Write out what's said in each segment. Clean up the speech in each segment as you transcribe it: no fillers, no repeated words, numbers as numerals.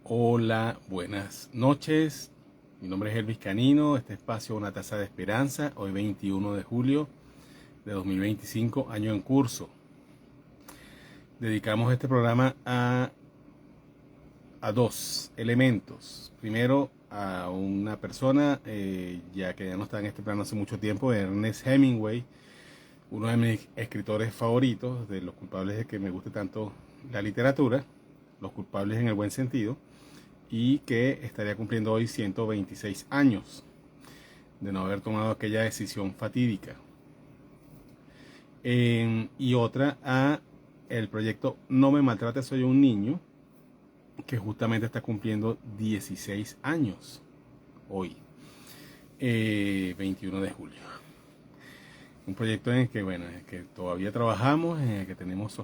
Hola, buenas noches. Mi nombre es Elvis Canino. Este espacio es Una Taza de Esperanza. Hoy 21 de julio de 2025, año en curso. Dedicamos este programa a dos elementos. Primero, a una persona, ya que ya no está en este plano hace mucho tiempo, Ernest Hemingway, uno de mis escritores favoritos, de los culpables de que me guste tanto la literatura, los culpables en el buen sentido, y que estaría cumpliendo hoy 126 años de no haber tomado aquella decisión fatídica. Y otra a el proyecto No me maltrates, soy un niño, que justamente está cumpliendo 16 años hoy, 21 de julio. Un proyecto en el que, bueno, en el que todavía trabajamos, en el que tenemos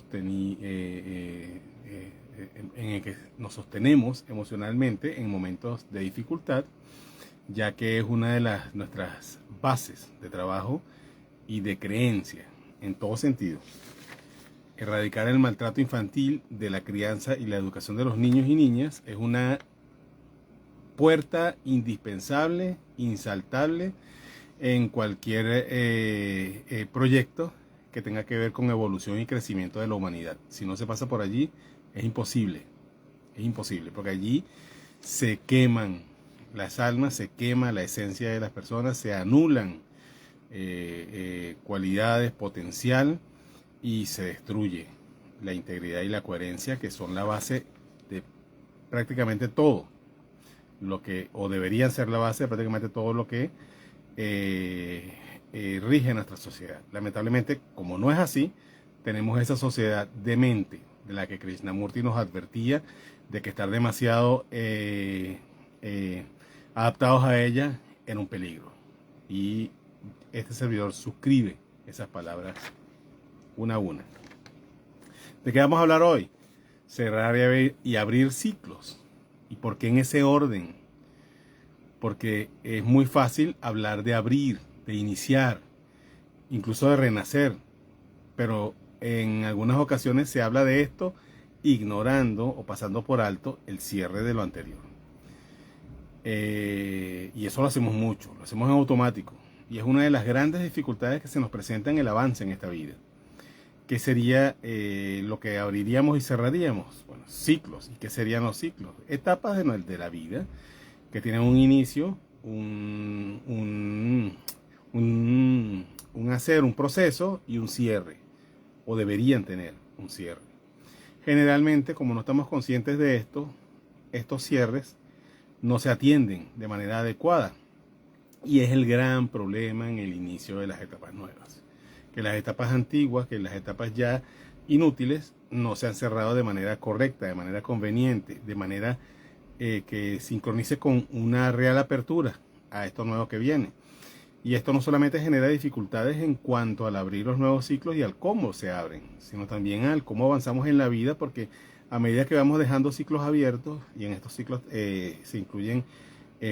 en el que nos sostenemos emocionalmente en momentos de dificultad, ya que es una de nuestras bases de trabajo y de creencia en todo sentido. Erradicar el maltrato infantil de la crianza y la educación de los niños y niñas es una puerta indispensable, insaltable en cualquier proyecto que tenga que ver con evolución y crecimiento de la humanidad. Si no se pasa por allí, es imposible, porque allí se queman las almas, se quema la esencia de las personas, se anulan cualidades, potencial, y se destruye la integridad y la coherencia, que son la base de prácticamente todo lo que, o deberían ser la base de prácticamente todo lo que rige nuestra sociedad. Lamentablemente, como no es así, tenemos esa sociedad demente de la que Krishnamurti nos advertía, de que estar demasiado adaptados a ella era un peligro. Y este servidor suscribe esas palabras una a una. ¿De qué vamos a hablar hoy? Cerrar y abrir ciclos. ¿Y por qué en ese orden? Porque es muy fácil hablar de abrir, de iniciar, incluso de renacer, pero en algunas ocasiones se habla de esto ignorando o pasando por alto el cierre de lo anterior. Y eso lo hacemos mucho, lo hacemos en automático, y es una de las grandes dificultades que se nos presenta en el avance en esta vida. ¿Qué sería lo que abriríamos y cerraríamos? Bueno, ciclos. ¿Y qué serían los ciclos? Etapas de la vida que tienen un inicio, un hacer, un proceso y un cierre, o deberían tener un cierre. Generalmente, como no estamos conscientes de esto, estos cierres no se atienden de manera adecuada, y es el gran problema en el inicio de las etapas nuevas, que las etapas antiguas, que las etapas ya inútiles, no se han cerrado de manera correcta, de manera conveniente, de manera que sincronice con una real apertura a esto nuevo que viene. Y esto no solamente genera dificultades en cuanto al abrir los nuevos ciclos y al cómo se abren, sino también al cómo avanzamos en la vida, porque a medida que vamos dejando ciclos abiertos, y en estos ciclos se incluyen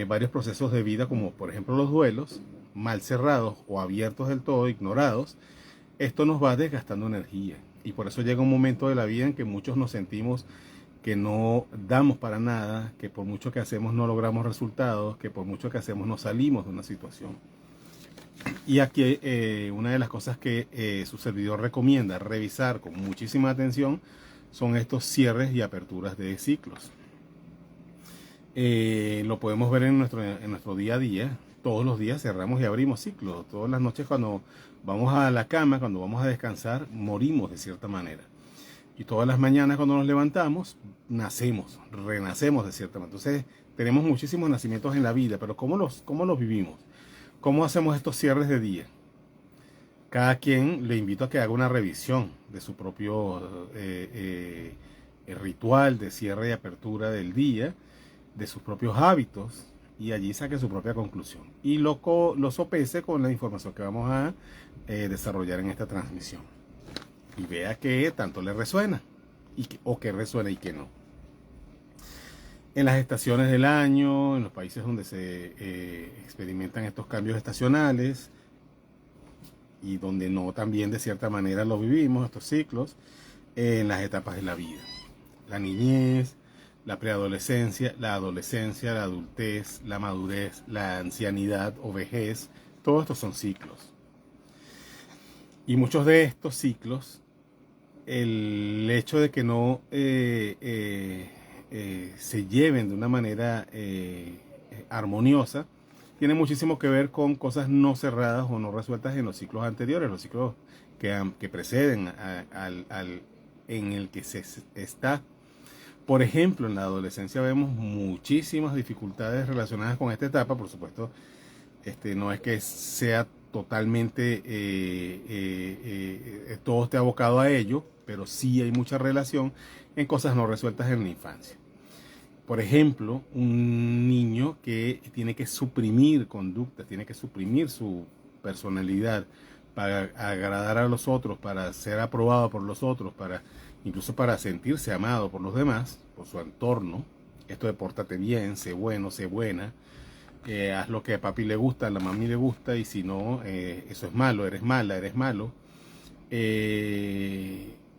varios procesos de vida, como por ejemplo los duelos, mal cerrados o abiertos del todo, ignorados, esto nos va desgastando energía. Y por eso llega un momento de la vida en que muchos nos sentimos que no damos para nada, que por mucho que hacemos no logramos resultados, que por mucho que hacemos no salimos de una situación. Y aquí una de las cosas que su servidor recomienda revisar con muchísima atención son estos cierres y aperturas de ciclos. Lo podemos ver en nuestro día a día. Todos los días cerramos y abrimos ciclos. Todas las noches cuando vamos a la cama, cuando vamos a descansar, morimos de cierta manera. Y todas las mañanas cuando nos levantamos, nacemos, renacemos de cierta manera. Entonces tenemos muchísimos nacimientos en la vida, pero ¿cómo los vivimos? ¿Cómo hacemos estos cierres de día? Cada quien le invito a que haga una revisión de su propio ritual de cierre y apertura del día, de sus propios hábitos, y allí saque su propia conclusión. Y lo sopese con la información que vamos a desarrollar en esta transmisión. Y vea que tanto le resuena, o que resuena y que no. En las estaciones del año, en los países donde se experimentan estos cambios estacionales, y donde no también de cierta manera lo vivimos, estos ciclos, en las etapas de la vida. La niñez, la preadolescencia, la adolescencia, la adultez, la madurez, la ancianidad o vejez. Todos estos son ciclos. Y muchos de estos ciclos, el hecho de que no se lleven de una manera armoniosa, tiene muchísimo que ver con cosas no cerradas o no resueltas en los ciclos anteriores, los ciclos que preceden en el que se está. Por ejemplo, en la adolescencia vemos muchísimas dificultades relacionadas con esta etapa. Por supuesto, no es que sea totalmente todo esté abocado a ello, pero sí hay mucha relación en cosas no resueltas en la infancia. Por ejemplo, un niño que tiene que suprimir conductas, tiene que suprimir su personalidad para agradar a los otros, para ser aprobado por los otros, incluso para sentirse amado por los demás, por su entorno. Esto de pórtate bien, sé bueno, sé buena, haz lo que a papi le gusta, a la mami le gusta, y si no, eso es malo, eres mala, eres malo.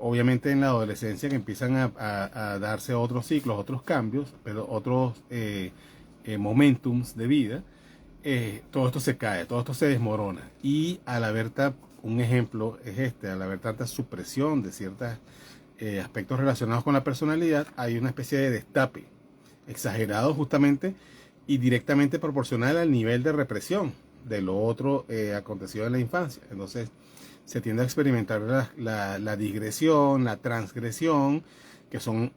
Obviamente en la adolescencia que empiezan a darse otros ciclos, otros cambios, pero otros momentums de vida, todo esto se cae, todo esto se desmorona. Y al haber un ejemplo es al haber tanta supresión de ciertos aspectos relacionados con la personalidad, hay una especie de destape exagerado justamente y directamente proporcional al nivel de represión de lo otro acontecido en la infancia. Entonces se tiende a experimentar la digresión, la transgresión, que son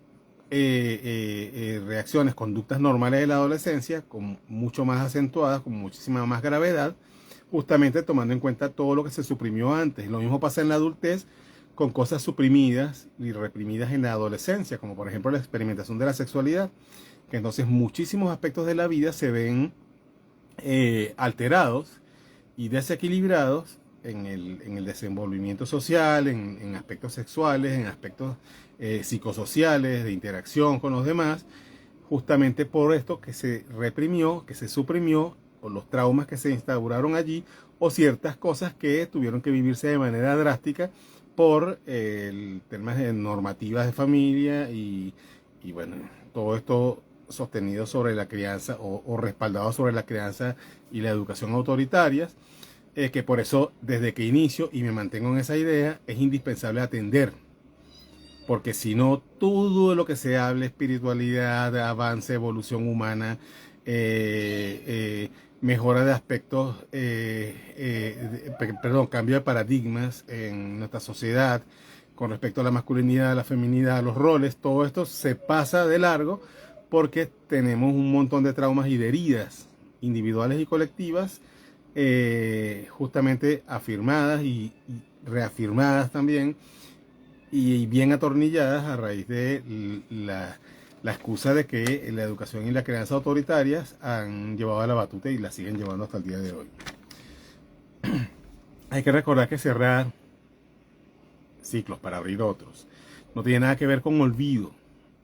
reacciones, conductas normales de la adolescencia, con mucho más acentuadas, con muchísima más gravedad, justamente tomando en cuenta todo lo que se suprimió antes. Lo mismo pasa en la adultez, con cosas suprimidas y reprimidas en la adolescencia, como por ejemplo la experimentación de la sexualidad, que entonces muchísimos aspectos de la vida se ven alterados y desequilibrados en el desenvolvimiento social, en aspectos sexuales, en aspectos psicosociales, de interacción con los demás, justamente por esto que se reprimió, que se suprimió, o los traumas que se instauraron allí, o ciertas cosas que tuvieron que vivirse de manera drástica por temas de normativas de familia y bueno, todo esto sostenido sobre la crianza o respaldado sobre la crianza y la educación autoritarias, que por eso desde que inicio y me mantengo en esa idea es indispensable atender, porque si no, todo lo que se hable, espiritualidad, avance, evolución humana, mejora de aspectos, cambio de paradigmas en nuestra sociedad con respecto a la masculinidad, a la feminidad, a los roles, todo esto se pasa de largo porque tenemos un montón de traumas y de heridas individuales y colectivas, justamente afirmadas y reafirmadas también, y bien atornilladas a raíz de la excusa de que la educación y la crianza autoritarias han llevado a la batuta y la siguen llevando hasta el día de hoy. Hay que recordar que cerrar ciclos para abrir otros no tiene nada que ver con olvido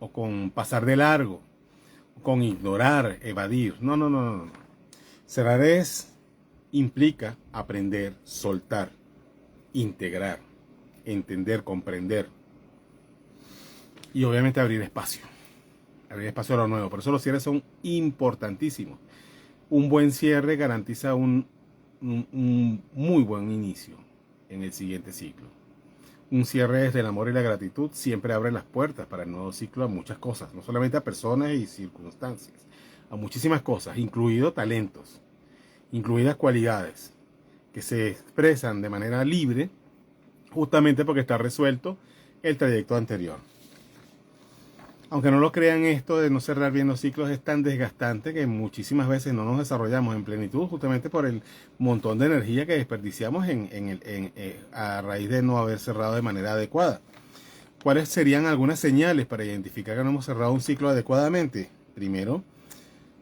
o con pasar de largo, o con ignorar, evadir. No. Cerrar implica aprender, soltar, integrar, entender, comprender y obviamente abrir espacio a lo nuevo. Por eso los cierres son importantísimos. Un buen cierre garantiza un muy buen inicio en el siguiente ciclo. Un cierre desde el amor y la gratitud siempre abre las puertas para el nuevo ciclo a muchas cosas, no solamente a personas y circunstancias, a muchísimas cosas, incluidos talentos, incluidas cualidades que se expresan de manera libre justamente porque está resuelto el trayecto anterior. Aunque no lo crean, esto de no cerrar bien los ciclos es tan desgastante que muchísimas veces no nos desarrollamos en plenitud justamente por el montón de energía que desperdiciamos a raíz de no haber cerrado de manera adecuada. ¿Cuáles serían algunas señales para identificar que no hemos cerrado un ciclo adecuadamente? Primero,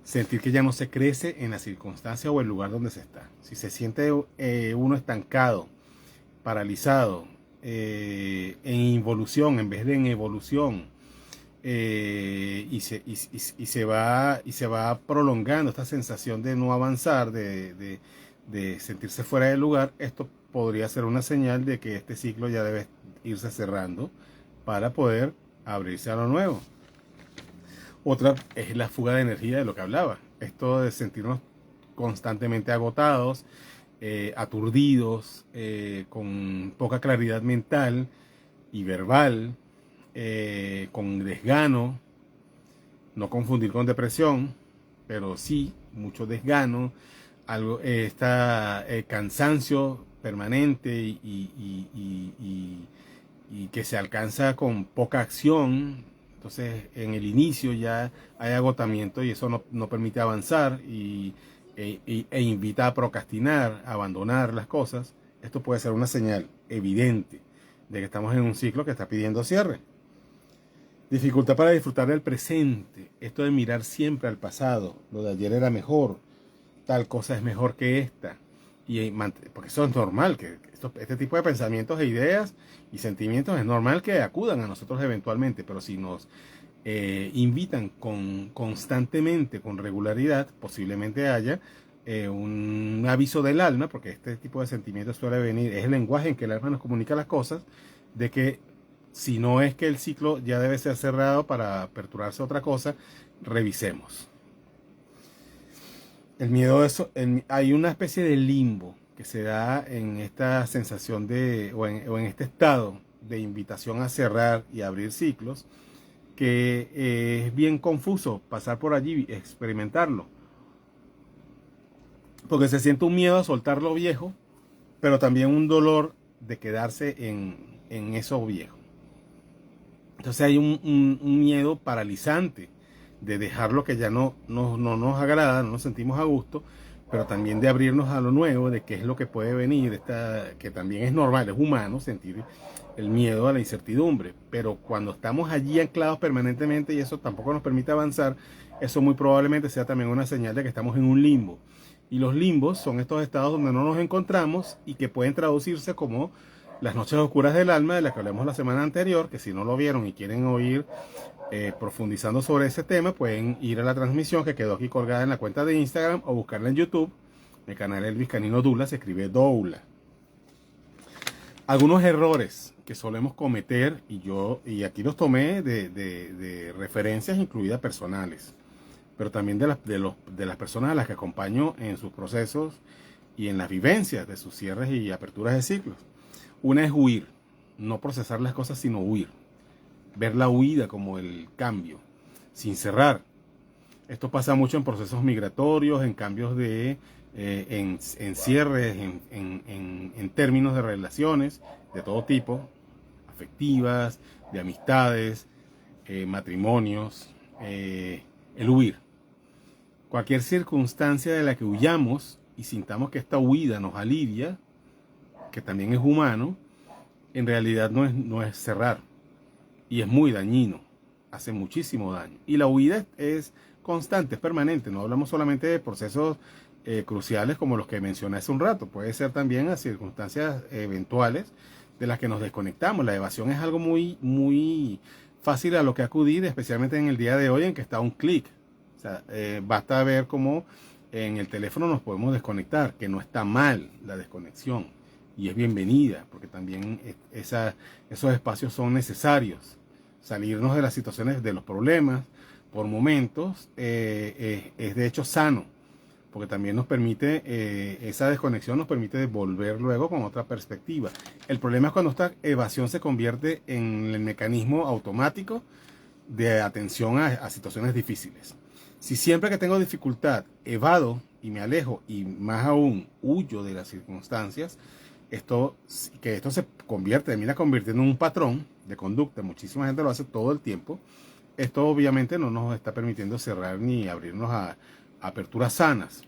sentir que ya no se crece en la circunstancia o el lugar donde se está. Si se siente uno estancado, paralizado, en involución en vez de en evolución, y se va prolongando esta sensación de no avanzar, de sentirse fuera del lugar, esto podría ser una señal de que este ciclo ya debe irse cerrando para poder abrirse a lo nuevo. Otra es la fuga de energía de lo que hablaba. Esto de sentirnos constantemente agotados, aturdidos, con poca claridad mental y verbal, con desgano, no confundir con depresión, pero sí mucho desgano, algo, cansancio permanente y que se alcanza con poca acción. Entonces en el inicio ya hay agotamiento y eso no permite avanzar e invita a procrastinar, a abandonar las cosas. Esto puede ser una señal evidente de que estamos en un ciclo que está pidiendo cierre. Dificultad para disfrutar del presente. Esto de mirar siempre al pasado. Lo de ayer era mejor. Tal cosa es mejor que esta. Porque eso es normal. Que este tipo de pensamientos e ideas y sentimientos es normal que acudan a nosotros eventualmente. Pero si nos invitan constantemente, con regularidad, posiblemente haya un aviso del alma, porque este tipo de sentimientos suele venir, es el lenguaje en que el alma nos comunica las cosas, de que si no es que el ciclo ya debe ser cerrado para aperturarse a otra cosa, revisemos. El miedo de eso, hay una especie de limbo que se da en esta sensación o en este estado de invitación a cerrar y abrir ciclos, que es bien confuso pasar por allí, experimentarlo. Porque se siente un miedo a soltar lo viejo, pero también un dolor de quedarse en eso viejo. Entonces hay un miedo paralizante de dejar lo que ya no nos agrada, no nos sentimos a gusto, pero también de abrirnos a lo nuevo, de qué es lo que puede venir, que también es normal, es humano sentir el miedo a la incertidumbre, pero cuando estamos allí anclados permanentemente y eso tampoco nos permite avanzar, eso muy probablemente sea también una señal de que estamos en un limbo. Y los limbos son estos estados donde no nos encontramos y que pueden traducirse como las noches oscuras del alma, de las que hablamos la semana anterior, que si no lo vieron y quieren oír profundizando sobre ese tema, pueden ir a la transmisión que quedó aquí colgada en la cuenta de Instagram o buscarla en YouTube. El canal Elvis Canino Doula se escribe Doula. Algunos errores que solemos cometer, y aquí los tomé de referencias incluidas personales, pero también de las personas a las que acompaño en sus procesos y en las vivencias de sus cierres y aperturas de ciclos. Una es huir, no procesar las cosas, sino huir. Ver la huida como el cambio, sin cerrar. Esto pasa mucho en procesos migratorios, en cambios en cierres, en términos de relaciones de todo tipo, afectivas, de amistades, matrimonios, el huir. Cualquier circunstancia de la que huyamos y sintamos que esta huida nos alivia, que también es humano, en realidad no es cerrar. Y es muy dañino, hace muchísimo daño. Y la huida es constante, es permanente. No hablamos solamente de procesos cruciales como los que mencioné hace un rato. Puede ser también a circunstancias eventuales de las que nos desconectamos. La evasión es algo muy fácil a lo que acudir, especialmente en el día de hoy en que está un clic. O sea, basta ver cómo en el teléfono nos podemos desconectar, que no está mal la desconexión. Y es bienvenida, porque también esos espacios son necesarios. Salirnos de las situaciones, de los problemas, por momentos, es de hecho sano, porque también nos permite, esa desconexión nos permite volver luego con otra perspectiva. El problema es cuando esta evasión se convierte en el mecanismo automático de atención a situaciones difíciles. Si siempre que tengo dificultad evado y me alejo, y más aún huyo de las circunstancias, esto se termina convirtiendo en un patrón de conducta. Muchísima gente lo hace todo el tiempo. Esto obviamente no nos está permitiendo cerrar ni abrirnos a aperturas sanas.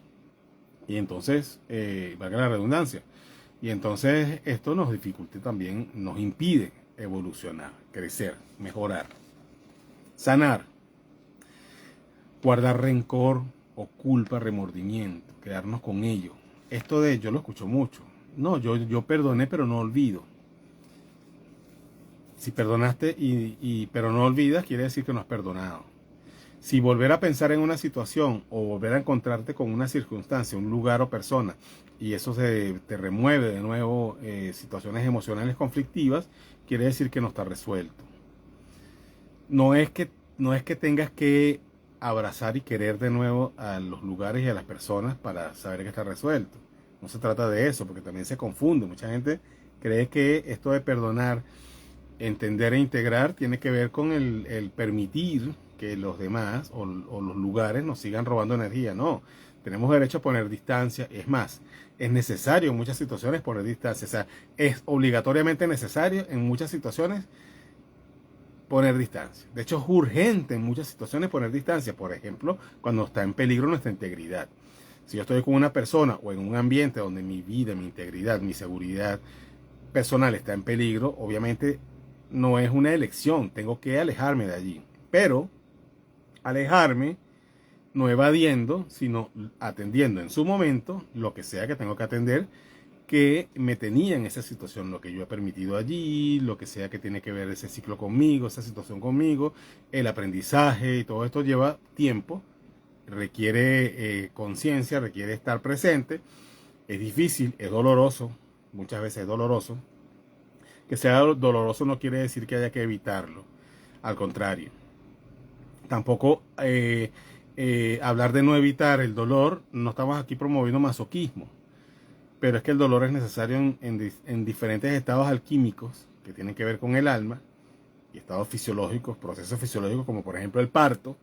Y entonces, valga la redundancia, y entonces esto nos dificulta también, nos impide evolucionar, crecer, mejorar, sanar, guardar rencor o culpa, remordimiento, quedarnos con ello. Esto yo lo escucho mucho. No, yo perdoné, pero no olvido. Si perdonaste pero no olvidas, quiere decir que no has perdonado. Si volver a pensar en una situación o volver a encontrarte con una circunstancia, un lugar o persona, y eso te remueve de nuevo situaciones emocionales conflictivas, quiere decir que no está resuelto. No es que tengas que abrazar y querer de nuevo a los lugares y a las personas para saber que está resuelto. No se trata de eso, porque también se confunde. Mucha gente cree que esto de perdonar, entender e integrar tiene que ver con el permitir que los demás o los lugares nos sigan robando energía. No, tenemos derecho a poner distancia. Es más, es necesario en muchas situaciones poner distancia. O sea, es obligatoriamente necesario en muchas situaciones poner distancia. De hecho, es urgente en muchas situaciones poner distancia. Por ejemplo, cuando está en peligro nuestra integridad. Si yo estoy con una persona o en un ambiente donde mi vida, mi integridad, mi seguridad personal está en peligro, obviamente no es una elección, tengo que alejarme de allí. Pero alejarme no evadiendo, sino atendiendo en su momento lo que sea que tengo que atender, que me tenía en esa situación, lo que yo he permitido allí, lo que sea que tiene que ver ese ciclo conmigo, esa situación conmigo, el aprendizaje y todo esto lleva tiempo, requiere conciencia, requiere estar presente, es difícil, es doloroso, muchas veces es doloroso. Que sea doloroso no quiere decir que haya que evitarlo, al contrario. Tampoco hablar de no evitar el dolor, no estamos aquí promoviendo masoquismo, pero es que el dolor es necesario en diferentes estados alquímicos que tienen que ver con el alma y estados fisiológicos, procesos fisiológicos como por ejemplo el parto,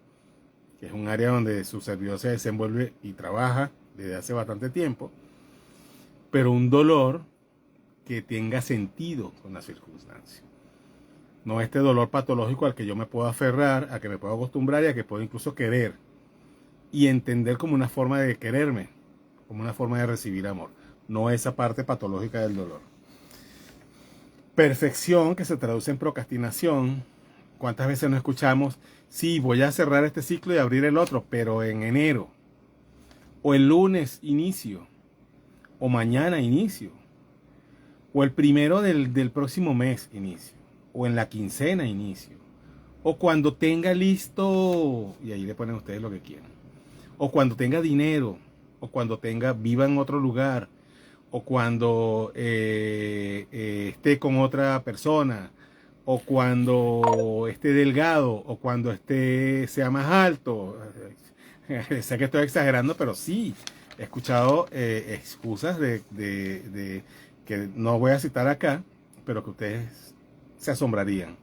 que es un área donde su servidor se desenvuelve y trabaja desde hace bastante tiempo, pero un dolor que tenga sentido con la circunstancia. No este dolor patológico al que yo me puedo aferrar, a que me puedo acostumbrar y a que puedo incluso querer y entender como una forma de quererme, como una forma de recibir amor, no esa parte patológica del dolor. Perfección, que se traduce en procrastinación. ¿Cuántas veces no escuchamos? Sí, voy a cerrar este ciclo y abrir el otro, pero en enero, o el lunes inicio, o mañana inicio, o el primero del próximo mes inicio, o en la quincena inicio, o cuando tenga listo, y ahí le ponen ustedes lo que quieran, o cuando tenga dinero, o cuando viva en otro lugar, o cuando esté con otra persona, o cuando esté delgado, o cuando sea más alto. Sé que estoy exagerando, pero sí, he escuchado excusas de que no voy a citar acá, pero que ustedes se asombrarían.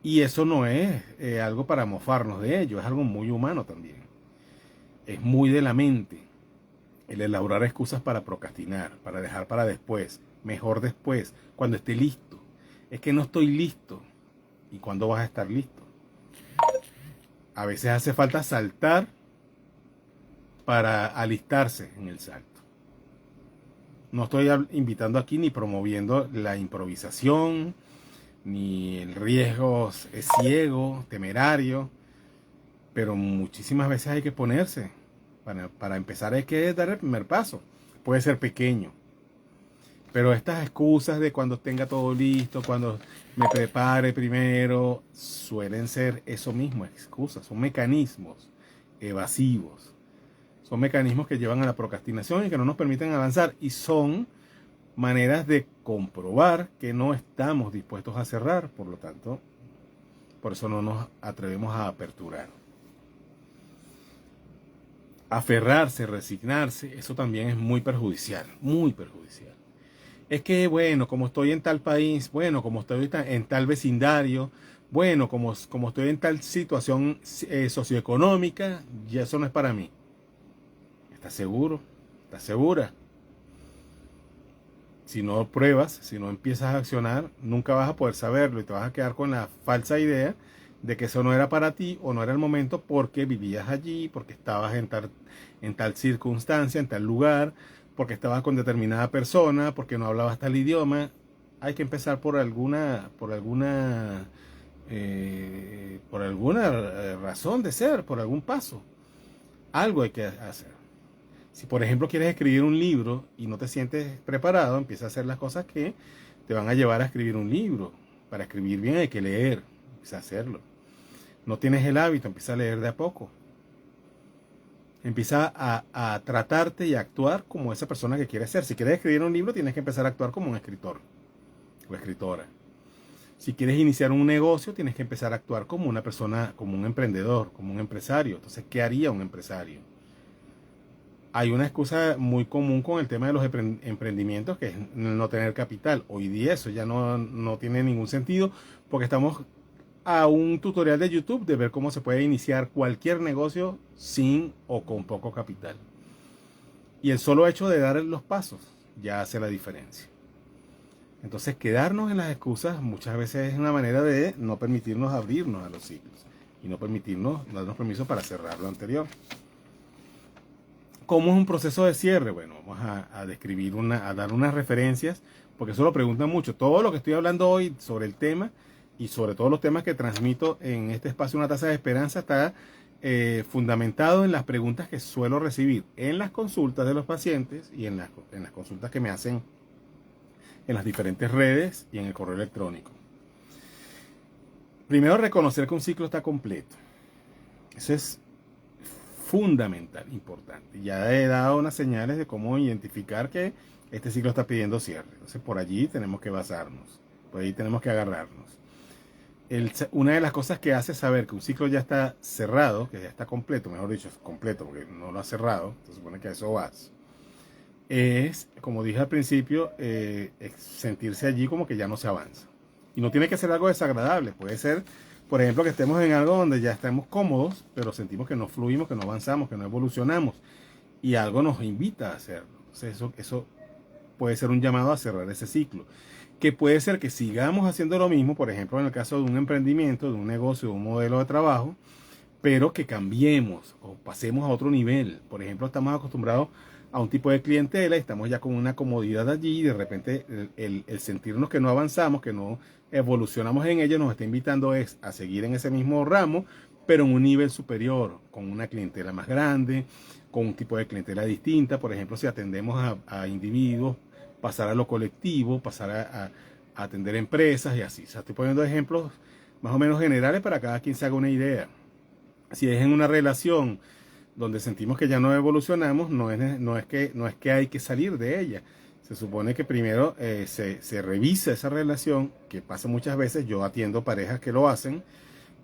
Y eso no es algo para mofarnos de ello, es algo muy humano también. Es muy de la mente el elaborar excusas para procrastinar, para dejar para después, mejor después, cuando esté listo. Es que no estoy listo. ¿Y cuándo vas a estar listo? A veces hace falta saltar para alistarse en el salto. No estoy invitando aquí ni promoviendo la improvisación, ni el riesgo es ciego, temerario, pero muchísimas veces hay que ponerse. Para empezar hay que dar el primer paso. Puede ser pequeño, pero estas excusas de cuando tenga todo listo, cuando me prepare primero, suelen ser eso mismo, excusas, son mecanismos evasivos. Son mecanismos que llevan a la procrastinación y que no nos permiten avanzar. Y son maneras de comprobar que no estamos dispuestos a cerrar. Por lo tanto, por eso no nos atrevemos a aperturar. Aferrarse, resignarse, eso también es muy perjudicial, muy perjudicial. Es que, bueno, como estoy en tal país, bueno, como estoy en tal vecindario, bueno, como estoy en tal situación socioeconómica, ya eso no es para mí. ¿Estás seguro? ¿Estás segura? Si no pruebas, si no empiezas a accionar, nunca vas a poder saberlo y te vas a quedar con la falsa idea de que eso no era para ti o no era el momento porque vivías allí, porque estabas en tal circunstancia, en tal lugar, porque estabas con determinada persona, porque no hablabas tal idioma. Hay que empezar por alguna razón de ser, por algún paso. Algo hay que hacer. Si por ejemplo quieres escribir un libro y no te sientes preparado, empieza a hacer las cosas que te van a llevar a escribir un libro. Para escribir bien hay que leer, empieza a hacerlo. No tienes el hábito, empieza a leer de a poco. Empieza a tratarte y a actuar como esa persona que quieres ser. Si quieres escribir un libro, tienes que empezar a actuar como un escritor o escritora. Si quieres iniciar un negocio, tienes que empezar a actuar como una persona, como un emprendedor, como un empresario. Entonces, ¿qué haría un empresario? Hay una excusa muy común con el tema de los emprendimientos, que es no tener capital. Hoy día eso ya no tiene ningún sentido, porque estamos a un tutorial de YouTube de ver cómo se puede iniciar cualquier negocio sin o con poco capital. Y el solo hecho de dar los pasos ya hace la diferencia. Entonces, quedarnos en las excusas muchas veces es una manera de no permitirnos abrirnos a los ciclos y no darnos permiso para cerrar lo anterior. ¿Cómo es un proceso de cierre? Bueno, vamos a describir a dar unas referencias, porque eso lo preguntan mucho. Todo lo que estoy hablando hoy sobre el tema y sobre todos los temas que transmito en este espacio Una Taza de Esperanza está fundamentado en las preguntas que suelo recibir en las consultas de los pacientes y en las consultas que me hacen en las diferentes redes y en el correo electrónico. Primero, reconocer que un ciclo está completo. Eso es fundamental, importante. Ya he dado unas señales de cómo identificar que este ciclo está pidiendo cierre. Entonces, por allí tenemos que basarnos, por allí tenemos que agarrarnos. Una de las cosas que hace saber que un ciclo ya está cerrado, que ya está completo, mejor dicho, es completo porque no lo ha cerrado, se supone que a eso vas, es, como dije al principio, sentirse allí como que ya no se avanza. Y no tiene que ser algo desagradable, puede ser, por ejemplo, que estemos en algo donde ya estamos cómodos, pero sentimos que no fluimos, que no avanzamos, que no evolucionamos, y algo nos invita a hacerlo. Entonces eso puede ser un llamado a cerrar ese ciclo. Que puede ser que sigamos haciendo lo mismo, por ejemplo, en el caso de un emprendimiento, de un negocio, de un modelo de trabajo, pero que cambiemos o pasemos a otro nivel. Por ejemplo, estamos acostumbrados a un tipo de clientela y estamos ya con una comodidad allí y de repente el sentirnos que no avanzamos, que no evolucionamos en ello, nos está invitando a seguir en ese mismo ramo, pero en un nivel superior, con una clientela más grande, con un tipo de clientela distinta. Por ejemplo, si atendemos a individuos, pasar a lo colectivo, pasar a atender empresas y así. O sea, estoy poniendo ejemplos más o menos generales para cada quien se haga una idea. Si es en una relación donde sentimos que ya no evolucionamos, no es que hay que salir de ella. Se supone que primero se revisa esa relación, que pasa muchas veces. Yo atiendo parejas que lo hacen,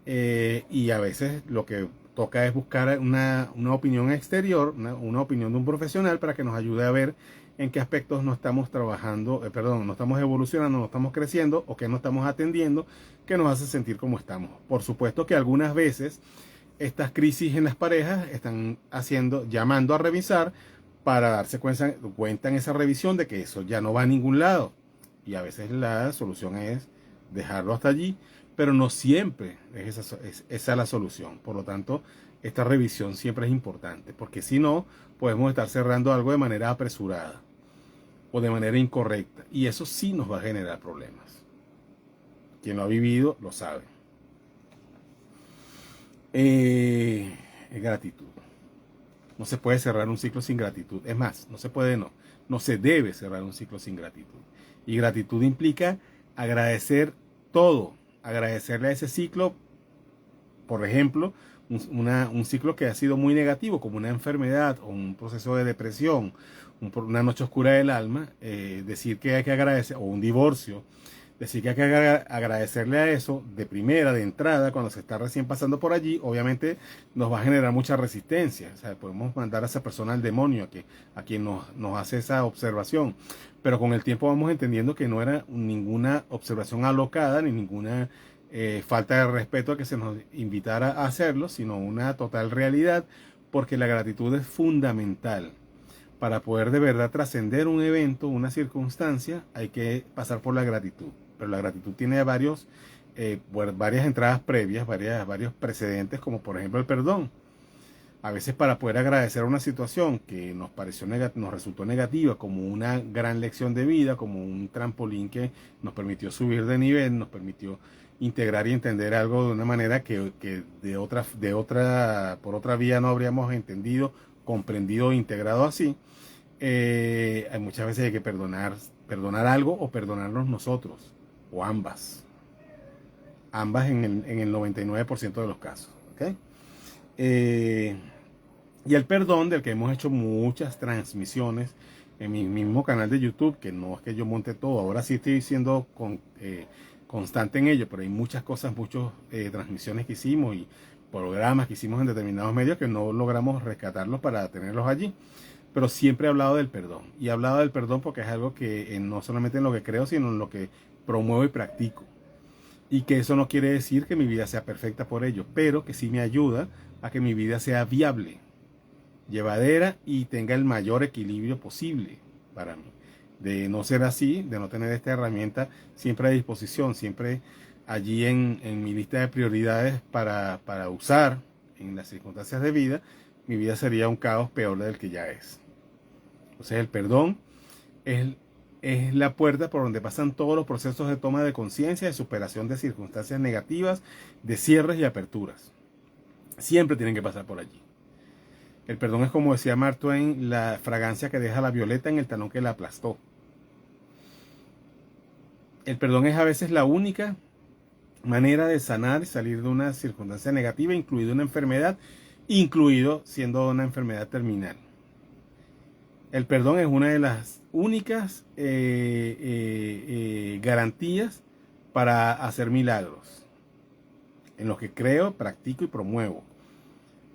y a veces lo que toca es buscar una opinión exterior, una opinión de un profesional para que nos ayude a ver en qué aspectos no estamos trabajando, no estamos evolucionando, no estamos creciendo o que no estamos atendiendo, que nos hace sentir como estamos. Por supuesto que algunas veces estas crisis en las parejas están llamando a revisar para darse cuenta en esa revisión de que eso ya no va a ningún lado. Y a veces la solución es dejarlo hasta allí, pero no siempre es esa la solución. Por lo tanto, esta revisión siempre es importante, porque si no, podemos estar cerrando algo de manera apresurada o de manera incorrecta. Y eso sí nos va a generar problemas. Quien lo ha vivido lo sabe. Gratitud. No se puede cerrar un ciclo sin gratitud. Es más, no se debe cerrar un ciclo sin gratitud. Y gratitud implica agradecer todo, agradecerle a ese ciclo, por ejemplo, un ciclo que ha sido muy negativo, como una enfermedad o un proceso de depresión, una noche oscura del alma, decir que hay que agradecer, o un divorcio, decir que hay que agradecerle a eso de primera, de entrada, cuando se está recién pasando por allí, obviamente nos va a generar mucha resistencia. O sea, podemos mandar a esa persona al demonio, a quien nos hace esa observación. Pero con el tiempo vamos entendiendo que no era ninguna observación alocada, ni ninguna falta de respeto a que se nos invitara a hacerlo, sino una total realidad, porque la gratitud es fundamental. Para poder de verdad trascender un evento, una circunstancia, hay que pasar por la gratitud. Pero la gratitud tiene varias entradas previas, varios precedentes, como por ejemplo el perdón. A veces, para poder agradecer una situación que nos resultó negativa, como una gran lección de vida, como un trampolín que nos permitió subir de nivel, nos permitió integrar y entender algo de una manera que por otra vía no habríamos entendido, comprendido e integrado así. Hay muchas veces hay que perdonar algo o perdonarnos nosotros, o ambas en el 99% de los casos, ¿okay? Y el perdón, del que hemos hecho muchas transmisiones en mi mismo canal de YouTube, que no es que yo monte todo, ahora sí estoy siendo constante en ello, pero hay muchas cosas, muchas transmisiones que hicimos y programas que hicimos en determinados medios que no logramos rescatarlos para tenerlos allí. Pero siempre he hablado del perdón. Y he hablado del perdón porque es algo que no solamente en lo que creo, sino en lo que promuevo y practico. Y que eso no quiere decir que mi vida sea perfecta por ello, pero que sí me ayuda a que mi vida sea viable, llevadera y tenga el mayor equilibrio posible para mí. De no ser así, de no tener esta herramienta siempre a disposición, siempre allí en mi lista de prioridades para usar en las circunstancias de vida, mi vida sería un caos peor del que ya es. Entonces el perdón es la puerta por donde pasan todos los procesos de toma de conciencia, de superación de circunstancias negativas, de cierres y aperturas. Siempre tienen que pasar por allí. El perdón es, como decía Mark Twain, la fragancia que deja la violeta en el talón que la aplastó. El perdón es a veces la única manera de sanar y salir de una circunstancia negativa, incluido una enfermedad, incluido siendo una enfermedad terminal. El perdón es una de las únicas garantías para hacer milagros, en los que creo, practico y promuevo.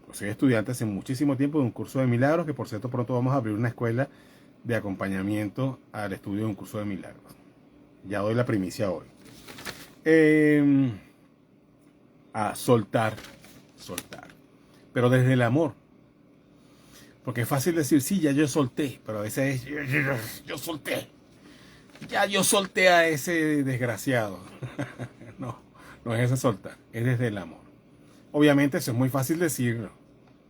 Pues soy estudiante hace muchísimo tiempo de un curso de milagros, que por cierto pronto vamos a abrir una escuela de acompañamiento al estudio de un curso de milagros. Ya doy la primicia hoy. A soltar, pero desde el amor. Porque es fácil decir, sí, ya yo solté, pero a veces es, yo solté. Ya yo solté a ese desgraciado. No es ese soltar, es desde el amor. Obviamente eso es muy fácil decirlo.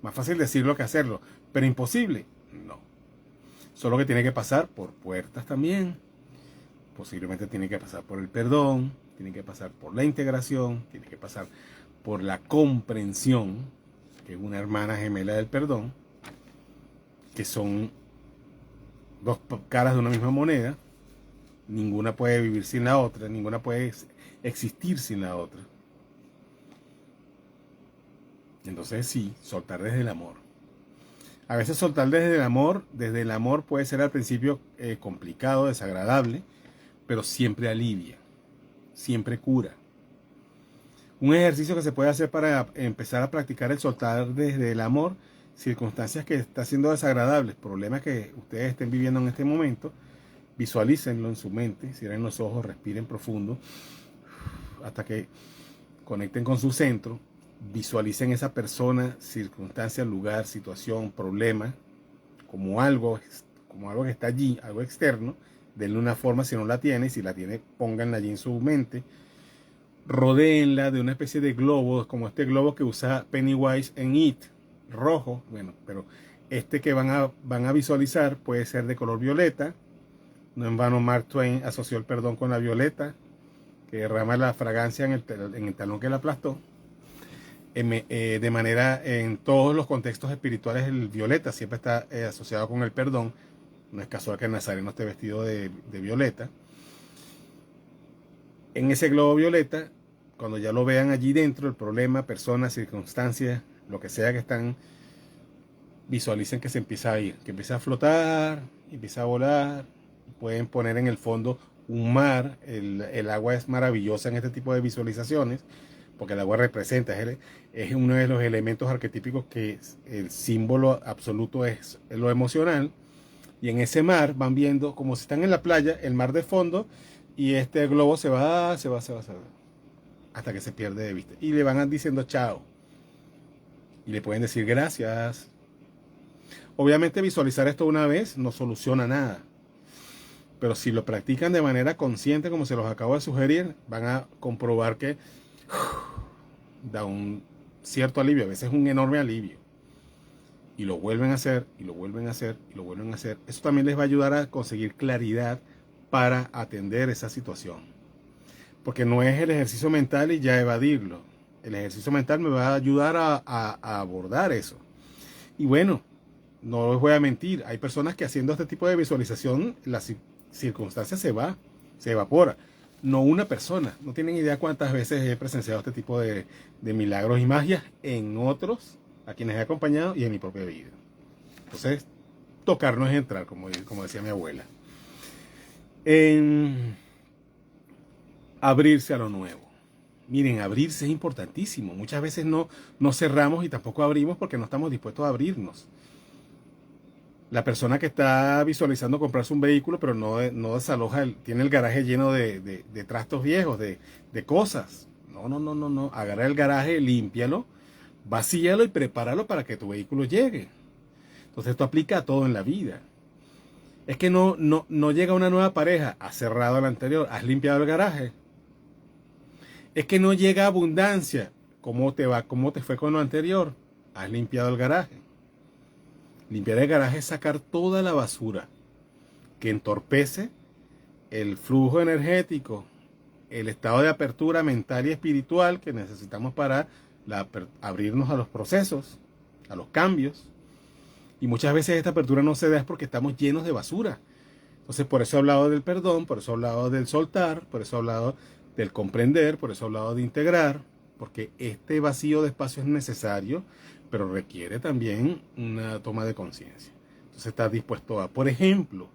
Más fácil decirlo que hacerlo. Pero imposible, no. Solo que tiene que pasar por puertas también. Posiblemente tiene que pasar por el perdón, tiene que pasar por la integración, tiene que pasar por la comprensión, que es una hermana gemela del perdón, que son dos caras de una misma moneda. Ninguna puede vivir sin la otra, ninguna puede existir sin la otra. Entonces sí, soltar desde el amor. A veces soltar desde el amor puede ser al principio complicado, desagradable, pero siempre alivia, siempre cura. Un ejercicio que se puede hacer para empezar a practicar el soltar desde el amor, circunstancias que están siendo desagradables, problemas que ustedes estén viviendo en este momento, visualícenlo en su mente, cierren los ojos, respiren profundo, hasta que conecten con su centro, visualicen esa persona, circunstancia, lugar, situación, problema, como algo que está allí, algo externo. Denle una forma si no la tiene, y si la tiene, pónganla allí en su mente. Rodéenla de una especie de globo, como este globo que usa Pennywise en It, rojo. Bueno, pero este que van a visualizar puede ser de color violeta. No en vano Mark Twain asoció el perdón con la violeta, que derrama la fragancia en el talón que la aplastó. De manera, en todos los contextos espirituales, el violeta siempre está asociado con el perdón. No es casual que el nazareno esté vestido de violeta. En ese globo violeta, cuando ya lo vean allí dentro, el problema, persona, circunstancia, lo que sea que están, visualicen que se empieza a ir, que empieza a flotar, empieza a volar. Pueden poner en el fondo un mar. El agua es maravillosa en este tipo de visualizaciones, porque el agua representa, es uno de los elementos arquetípicos que el símbolo absoluto es lo emocional. Y en ese mar van viendo, como si están en la playa, el mar de fondo, y este globo se va, hasta que se pierde de vista. Y le van diciendo chao. Y le pueden decir gracias. Obviamente visualizar esto una vez no soluciona nada. Pero si lo practican de manera consciente, como se los acabo de sugerir, van a comprobar que da un cierto alivio, a veces un enorme alivio. Y lo vuelven a hacer, y lo vuelven a hacer, y lo vuelven a hacer. Eso también les va a ayudar a conseguir claridad para atender esa situación. Porque no es el ejercicio mental y ya evadirlo. El ejercicio mental me va a ayudar a abordar eso. Y bueno, no les voy a mentir, hay personas que haciendo este tipo de visualización, la circunstancia se evapora. No una persona. No tienen idea cuántas veces he presenciado este tipo de milagros y magias en otros a quienes he acompañado y en mi propia vida. Entonces, tocar no es entrar, como decía mi abuela. Abrirse a lo nuevo. Miren, abrirse es importantísimo. Muchas veces no cerramos y tampoco abrimos porque no estamos dispuestos a abrirnos. La persona que está visualizando comprarse un vehículo, pero no desaloja, tiene el garaje lleno de trastos viejos, de cosas. No. Agarra el garaje, límpialo, vacíalo y prepáralo para que tu vehículo llegue. Entonces esto aplica a todo en la vida. Es que no llega una nueva pareja, has cerrado la anterior, has limpiado el garaje. Es que no llega abundancia, ¿cómo te va? ¿Cómo te fue con lo anterior? Has limpiado el garaje. Limpiar el garaje es sacar toda la basura que entorpece el flujo energético, el estado de apertura mental y espiritual que necesitamos para abrirnos a los procesos, a los cambios. Y muchas veces esta apertura no se da es porque estamos llenos de basura. Entonces por eso he hablado del perdón, por eso he hablado del soltar, por eso he hablado del comprender, por eso he hablado de integrar, porque este vacío de espacio es necesario, pero requiere también una toma de conciencia. Entonces estar dispuesto a, por ejemplo,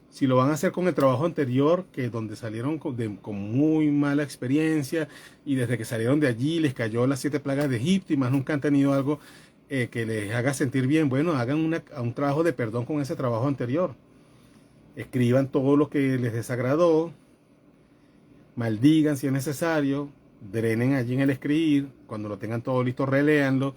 si lo van a hacer con el trabajo anterior, que donde salieron con muy mala experiencia y desde que salieron de allí les cayó las 7 plagas de Egipto y más nunca han tenido algo que les haga sentir bien, bueno, hagan un trabajo de perdón con ese trabajo anterior. Escriban todo lo que les desagradó, maldigan si es necesario, drenen allí en el escribir, cuando lo tengan todo listo, reléanlo,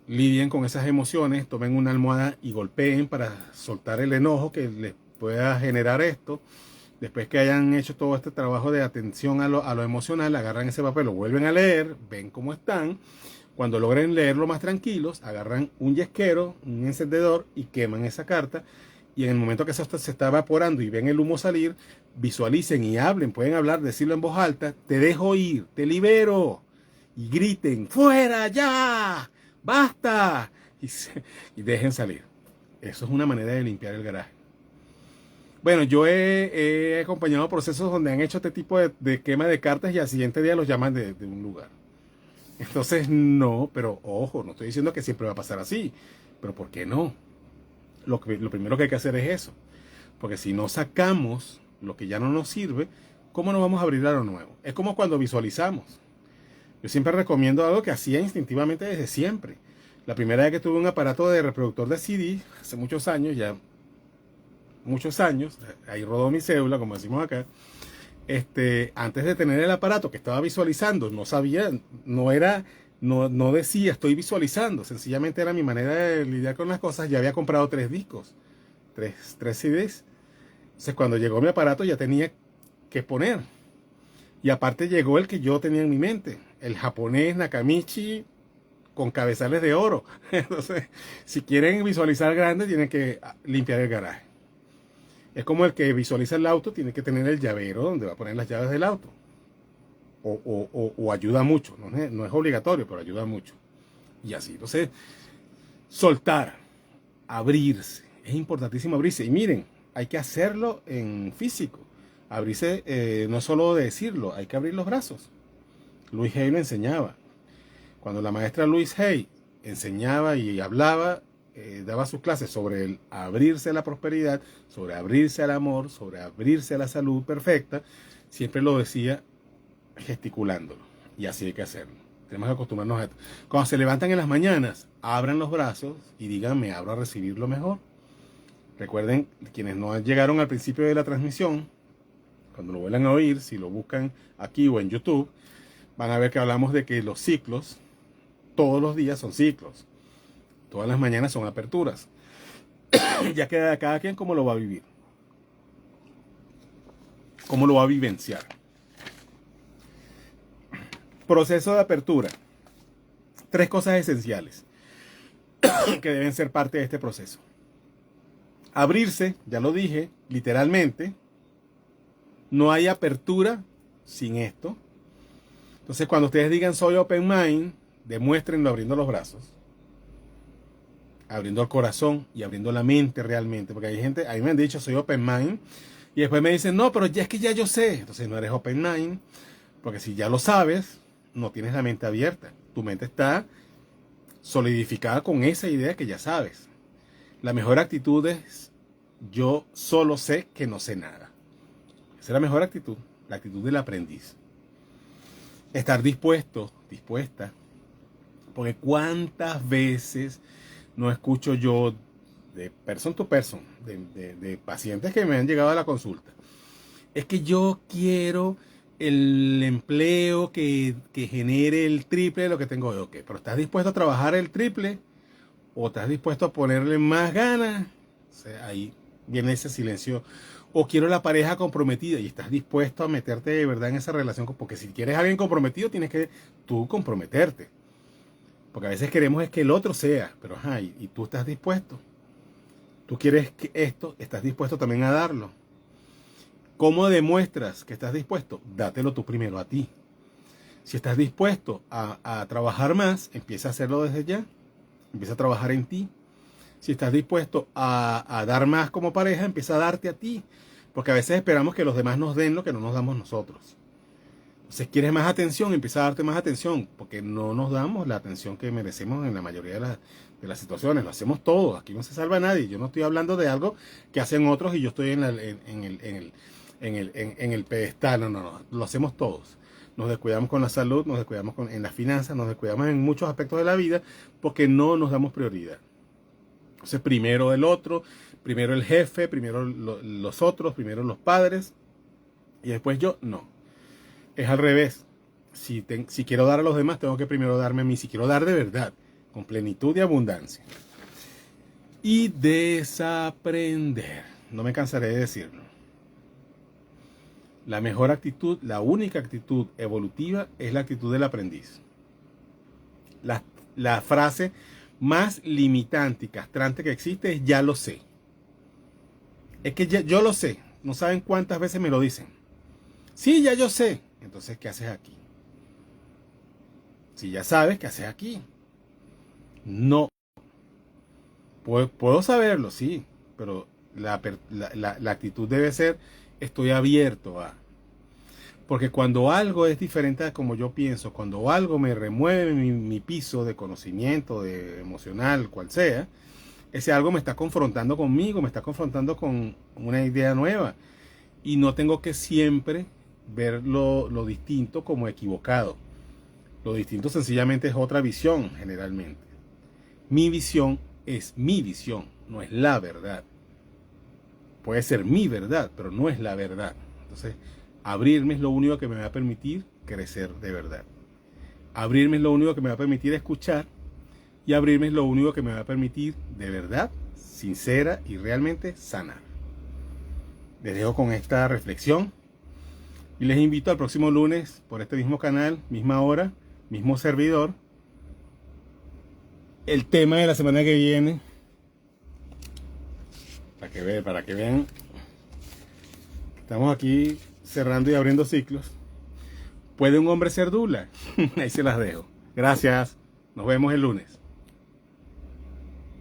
lidien con esas emociones, tomen una almohada y golpeen para soltar el enojo que les pueda generar esto. Después que hayan hecho todo este trabajo de atención a lo emocional, agarran ese papel, lo vuelven a leer, ven cómo están. Cuando logren leerlo más tranquilos, agarran un yesquero, un encendedor y queman esa carta. Y en el momento que eso se está evaporando y ven el humo salir, visualicen y hablen, pueden hablar, decirlo en voz alta, te dejo ir, te libero. Y griten, fuera ya, basta. Y dejen salir. Eso es una manera de limpiar el garaje. Bueno, yo he acompañado procesos donde han hecho este tipo de quema de cartas y al siguiente día los llaman de un lugar. Entonces no, pero ojo, no estoy diciendo que siempre va a pasar así, pero ¿por qué no? Lo primero que hay que hacer es eso, porque si no sacamos lo que ya no nos sirve, ¿cómo nos vamos a abrir a lo nuevo? Es como cuando visualizamos. Yo siempre recomiendo algo que hacía instintivamente desde siempre. La primera vez que tuve un aparato de reproductor de CD, hace muchos años, ahí rodó mi cédula, como decimos acá. Antes de tener el aparato que estaba visualizando, no sabía, no decía estoy visualizando, sencillamente era mi manera de lidiar con las cosas. Ya había comprado 3 discos, 3 CDs. Entonces cuando llegó mi aparato ya tenía que poner. Y aparte llegó el que yo tenía en mi mente, el japonés Nakamichi con cabezales de oro. Entonces, si quieren visualizar grande, tienen que limpiar el garaje. Es como el que visualiza el auto, tiene que tener el llavero donde va a poner las llaves del auto. O ayuda mucho, no es obligatorio, pero ayuda mucho. Y así, entonces, soltar, abrirse, es importantísimo abrirse. Y miren, hay que hacerlo en físico. Abrirse no es solo decirlo, hay que abrir los brazos. Louise Hay lo enseñaba. Cuando la maestra Louise Hay enseñaba y hablaba, daba sus clases sobre el abrirse a la prosperidad, sobre abrirse al amor, sobre abrirse a la salud perfecta, siempre lo decía gesticulándolo. Y así hay que hacerlo. Tenemos que acostumbrarnos a esto. Cuando se levantan en las mañanas, abran los brazos y digan, me abro a recibir lo mejor. Recuerden, quienes no llegaron al principio de la transmisión, cuando lo vuelvan a oír, si lo buscan aquí o en YouTube, van a ver que hablamos de que los ciclos, todos los días son ciclos. Todas las mañanas son aperturas. Ya queda cada quien cómo lo va a vivir. Cómo lo va a vivenciar. Proceso de apertura. 3 cosas esenciales que deben ser parte de este proceso. Abrirse, ya lo dije, literalmente. No hay apertura sin esto. Entonces, cuando ustedes digan soy open mind, demuéstrenlo abriendo los brazos, abriendo el corazón y abriendo la mente realmente. Porque hay gente, a mí me han dicho soy open mind y después me dicen no, pero ya es que ya yo sé. Entonces no eres open mind, porque si ya lo sabes, no tienes la mente abierta. Tu mente está solidificada con esa idea que ya sabes. La mejor actitud es yo solo sé que no sé nada. Esa es la mejor actitud. la actitud del aprendiz. Estar dispuesto, dispuesta, porque cuántas veces no escucho yo de person to person, de pacientes que me han llegado a la consulta. Es que yo quiero el empleo que genere el triple de lo que tengo hoy. Ok, pero ¿estás dispuesto a trabajar el triple? ¿O estás dispuesto a ponerle más ganas? O sea, ahí viene ese silencio. O quiero la pareja comprometida y estás dispuesto a meterte de verdad en esa relación. Porque si quieres a alguien comprometido, tienes que tú comprometerte. Porque a veces queremos es que el otro sea, pero ajá, y tú estás dispuesto. Tú quieres que esto, estás dispuesto también a darlo. ¿Cómo demuestras que estás dispuesto? Dátelo tú primero a ti. Si estás dispuesto a trabajar más, empieza a hacerlo desde ya. Empieza a trabajar en ti. Si estás dispuesto a dar más como pareja, empieza a darte a ti. Porque a veces esperamos que los demás nos den lo que no nos damos nosotros. Entonces, ¿quieres más atención? Empieza a darte más atención. Porque no nos damos la atención que merecemos en la mayoría de las situaciones. Lo hacemos todos. Aquí no se salva nadie. Yo no estoy hablando de algo que hacen otros y yo estoy en el pedestal. No. Lo hacemos todos. Nos descuidamos con la salud, nos descuidamos en las finanzas, nos descuidamos en muchos aspectos de la vida porque no nos damos prioridad. Entonces, primero el otro, primero el jefe, primero los otros, primero los padres y después yo. No. Es al revés. Si quiero dar a los demás, tengo que primero darme a mí. Si quiero dar de verdad, con plenitud y abundancia. Y desaprender. No me cansaré de decirlo. La mejor actitud, la única actitud evolutiva es la actitud del aprendiz. La frase más limitante y castrante que existe es ya lo sé. Es que yo lo sé. No saben cuántas veces me lo dicen. Sí, ya yo sé. Entonces, ¿qué haces aquí? Si ya sabes, ¿qué haces aquí? No. Puedo saberlo, sí. Pero la actitud debe ser, estoy abierto a. Porque cuando algo es diferente a como yo pienso, cuando algo me remueve mi piso de conocimiento, de emocional, cual sea, ese algo me está confrontando conmigo, me está confrontando con una idea nueva. Y no tengo que siempre ver lo distinto como equivocado. Lo distinto sencillamente es otra visión, generalmente. Mi visión es mi visión, no es la verdad. Puede ser mi verdad, pero no es la verdad. Entonces, abrirme es lo único que me va a permitir crecer de verdad. Abrirme es lo único que me va a permitir escuchar. Y abrirme es lo único que me va a permitir de verdad, sincera y realmente sanar. Les dejo con esta reflexión. Y les invito al próximo lunes por este mismo canal, misma hora, mismo servidor. El tema de la semana que viene. Para que vean. Estamos aquí cerrando y abriendo ciclos. ¿Puede un hombre ser dula? Ahí se las dejo. Gracias. Nos vemos el lunes.